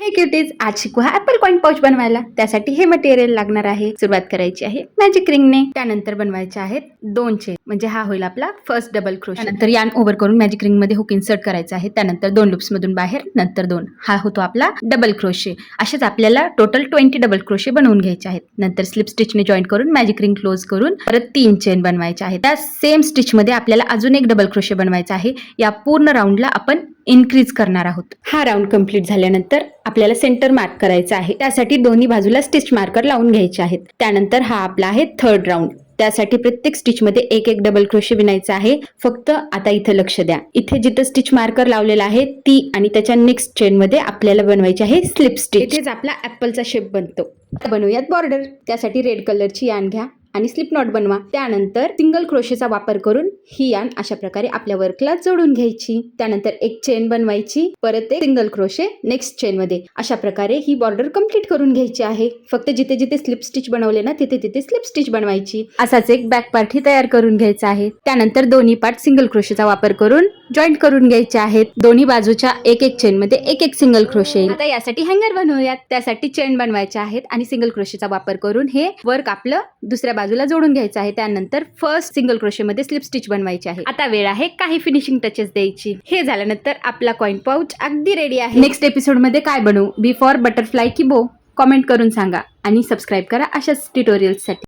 हे क्यूटीज, आज शिकू हा ऍपल कॉइन पाऊच बनवायला. त्यासाठी हे मटेरियल लागणार आहे. सुरुवात करायची आहे मॅजिक रिंगने. त्यानंतर बनवायचे आहेत 2 चेन, म्हणजे हा होईल आपला फर्स्ट डबल क्रोशे. त्यानंतर यार्न ओव्हर करून मॅजिक रिंग मध्ये हुक इन्सर्ट करायचा आहे. त्यानंतर 2 लूप्स मधून बाहेर, नंतर 2, हा होतो आपला डबल क्रोशे. असेच आपल्याला टोटल 20 डबल क्रोशे बनवून घ्यायचे आहेत. नंतर स्लिप स्टिचने जॉईन करून मॅजिक रिंग क्लोज करून परत 3 चेन बनवायचे आहेत. त्या सेम स्टिच मध्ये आपल्याला अजून एक डबल क्रोशे बनवायचा आहे. या पूर्ण राऊंडला आपण इन्क्रीज करणार आहोत. हा राऊंड कंप्लीट झाल्यानंतर आपल्याला सेंटर मार्क करायचा आहे. त्यासाठी दोन्ही बाजूला स्टिच मार्कर लावून घ्यायचे आहेत. त्यानंतर हा आपला आहे थर्ड राऊंड. त्यासाठी प्रत्येक स्टिच मध्ये एक एक डबल क्रोशे विणायचा आहे. फक्त आता इथे लक्ष द्या, इथे जिथे स्टिच मार्कर लावलेला आहे ती आणि त्याच्या नेक्स्ट चेन मध्ये आपल्याला बनवायची आहे स्लिप स्टिच. इथेच आपला ऍपलचा शेप बनतो. बनवूयात बॉर्डर. त्यासाठी रेड कलरची यार्न घ्या आणि स्लिप नॉट बनवा. त्यानंतर सिंगल क्रोशेचा वापर करून ही यार्न अशा प्रकारे आपल्या वर्कला जोडून घ्यायची. त्यानंतर एक चेन बनवायची, परत एक सिंगल क्रोशे नेक्स्ट चेन मध्ये. अशा प्रकारे ही बॉर्डर कंप्लीट करून घ्यायची आहे. फक्त जिथे जिथे स्लिप स्टिच बनवले ना तिथे तिथे स्लिप स्टिच बनवायची. असाच एक बॅक पार्ट ही तयार करून घ्यायचा आहे. त्यानंतर दोन्ही पार्ट सिंगल क्रोशेचा वापर करून जॉईंट करून घ्यायचे आहेत. दोन्ही बाजूच्या एक एक चेन मध्ये एक एक सिंगल क्रोशे. आता यासाठी हँगर बनवूयात. त्यासाठी चेन बनवायचे आहेत आणि सिंगल क्रोशेचा वापर करून हे वर्क आपलं दुसऱ्या बाजूला जोडून घ्यायचं आहे. त्यानंतर फर्स्ट सिंगल क्रोशे मध्ये स्लिप स्टिच बनवायची आहे. आता वेळ आहे काही फिनिशिंग टचेस द्यायची. हे झाल्यानंतर आपला कॉइन पाऊच अगदी रेडी आहे. नेक्स्ट एपिसोड मध्ये काय बनवू, बी फॉर बटरफ्लाय की बो, कमेंट करून सांगा आणि सबस्क्राईब करा अशाच ट्युटोरियल्स साठी.